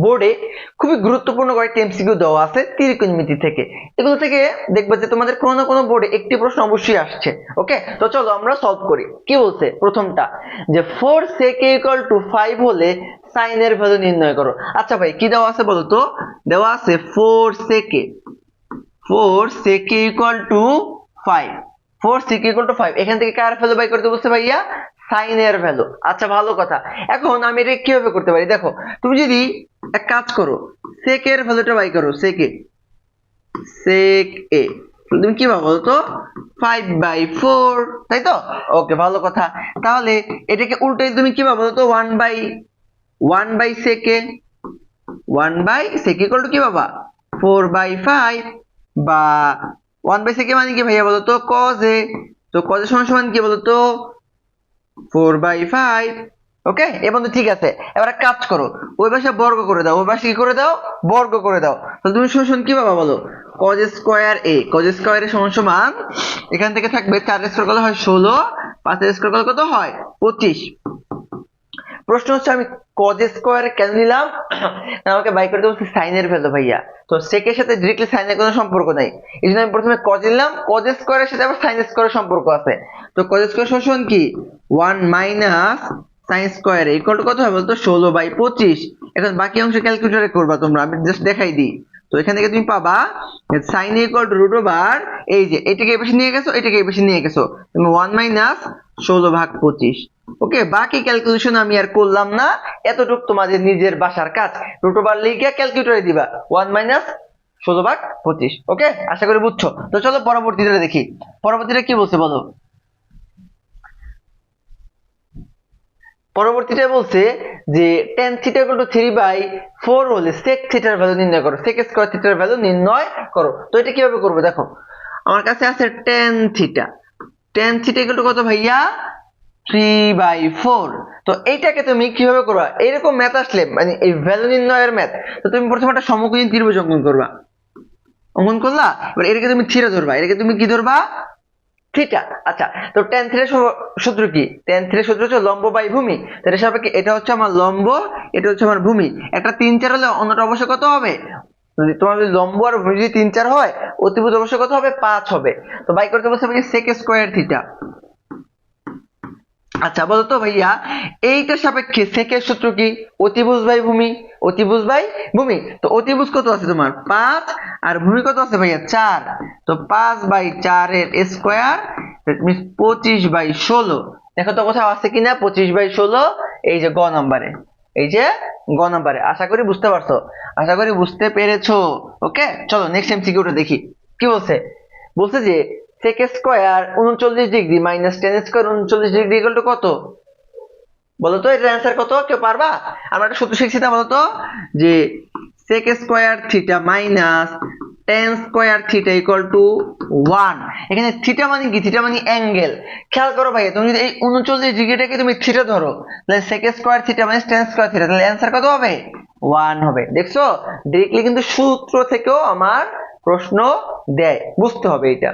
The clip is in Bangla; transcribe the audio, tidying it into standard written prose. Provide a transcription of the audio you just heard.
বোর্ডে খুবই গুরুত্বপূর্ণ কয়েকটি এমসিকিউ দেওয়া আছে ত্রিকোণমিতি থেকে। এগুলো থেকে দেখবে যে তোমাদের কোনো না কোনো বোর্ডে একটি প্রশ্ন অবশ্যই আসছে। ওকে, তো চলো আমরা সলভ করি। কি বলছে প্রথমটা, যে 4 sec a = 5 হলে sin এর ভ্যালু নির্ণয় করো। আচ্ছা ভাই, কি দেওয়া আছে বলো তো? দেওয়া আছে 4 sec a = 5। 4 sec a = 5, এখান থেকে কার ভ্যালু বাই করতে বলছে ভাইয়া? সাইন এর ভ্যালু। আচ্ছা ভালো কথা। এখন আমি এটা কিভাবে করতে পারি দেখো, তুমি যদি এক কাজ করো, sec এর ভ্যালুটা বাই করো, sec a তুমি কি পাবো তো? 5/4, তাই তো? ওকে, ভালো কথা। তাহলে এটাকে উল্টে তুমি কি পাবো তো? 1/sec a, 1/sec = কি বাবা? 4/5, বা 1/sec মানে কি ভাইয়া বলো তো? cos a। তো cos a সমান কি বলো তো? 4/5। ওকে, এই বন্ধু ঠিক আছে। এবার এক কাজ করো, ওই পাশে বর্গ করে দাও, ওই পাশে কি করে দাও? বর্গ করে দাও। তাহলে তুমি সমান কি পাবা বলো? cos square a, cos square a সমান এখান থেকে থাকবে 4 স্কয়ার করলে হয় 16, 5 স্কয়ার করলে কত হয়? 25। প্রশ্ন হচ্ছে আমি cos স্কয়ার কেন নিলাম? আমাকে বাই করতে বলছে sin এর ভ্যালু ভাইয়া। তো sec এর সাথে ডিরেক্টলি sin এর কোনো সম্পর্ক নাই, এইজন্য আমি প্রথমে cos নিলাম। cos স্কয়ারের সাথে আবার sin স্কয়ারের সম্পর্ক আছে। তো cos স্কয়ার সমান কি? 1 - sin স্কয়ার কত হবে বলতো? 16/25। এখন বাকি অংশ ক্যালকুলেটরে করবা তোমরা, আমি জাস্ট দেখাই দিই। তো এখান থেকে তুমি পাবা sin a = √, এই যে এটাকে এই পাশে নিয়ে গেছো, এটাকে এই পাশে নিয়ে গেছো, তুমি 1 - 16/25। ওকে, বাকি ক্যালকুলেশন আমি আর করলাম না, এতটুকু তোমাদের নিজের বাসার কাজ। √, লিখে ক্যালকুলেটরে দিবা 1 - 16/25। ওকে, আশা করি বুঝছো। তো চলো পরবর্তীটা দেখি। পরবর্তীটা কি বলছে বলো? পরবর্তীটা বলছে যে tan θ = 3/4 হলে sec θ এর ভ্যালু নির্ণয় করো, sec স্কয়ার θ এর ভ্যালু নির্ণয় করো। তো এটা কিভাবে করবো দেখো, আমার কাছে আছে tan θ। tan θ = কত ভাইয়া? 3/4। তো এইটাকে তুমি কিভাবে করবা? এরকম ম্যাথ আসলে, মানে এই ভ্যালু নির্ণয়ের ম্যাথ, তো তুমি প্রথমে একটা সমকোণী ত্রিভুজ অঙ্কন করবা। অঙ্কন করলা, এবার এটাকে তুমি থিটা ধরবা, এটাকে তুমি কি ধরবা? থিটা। আচ্ছা, তো tan থিটার সূত্র কি? tan থিটার সূত্র হচ্ছে লম্ব বাই ভূমি। তাহলে সাপেক্ষে এটা হচ্ছে আমার লম্ব, এটা হচ্ছে আমার ভূমি। একটা 3-4 হলে অন্যটা অবশ্যই কত হবে? যদি তোমার যদি লম্ব আর ভূমি যদি 3-4 হয়, অতিভুজ অবশ্যই কত হবে? 5 হবে। তো বাই করতে বলছে আমাকে sec স্কয়ার থিটা। আচ্ছা বলো তো ভাইয়া, এইটার সাপেক্ষে sec এর সূত্র কি? অতিভুজ বাই ভূমি, অতিভুজ বাই ভূমি। তো অতিভুজ কত আছে তোমার? 5, আর ভূমি কত আছে ভাইয়া? 4। তো 5/4 এর স্কয়ার, দ্যাট মিন্স 25/16। দেখো তো কোথাও আছে কিনা 25/16? এই যে গ নম্বরে, এই যে গ নম্বরে। আশা করি বুঝতে পারছো, আশা করি বুঝতে পেরেছো। ওকে, চলো নেক্সট এমসিকিউটা দেখি। কি বলছে? বলছে যে sec square 39 degree minus tan square 39 degree equal to কত? বলতো এটার অ্যান্সার কত? কেউ পারবা? আমরা একটা সূত্র শিখছি না বলতো, যে sec square theta minus tan square theta equal to 1। এখানে থিটা মানে কি? থিটা মানে অ্যাঙ্গেল। খেয়াল করো ভাই, তুমি যদি এই 39 ডিগ্রিটাকে তুমি থিটা ধরো, তাহলে sec square theta minus tan square theta, তাহলে অ্যান্সার কত হবে? 1 হবে। দেখছো, ডাইরেক্টলি কিন্তু সূত্র থেকেও আমার প্রশ্ন দেয়, বুঝতে হবে এটা।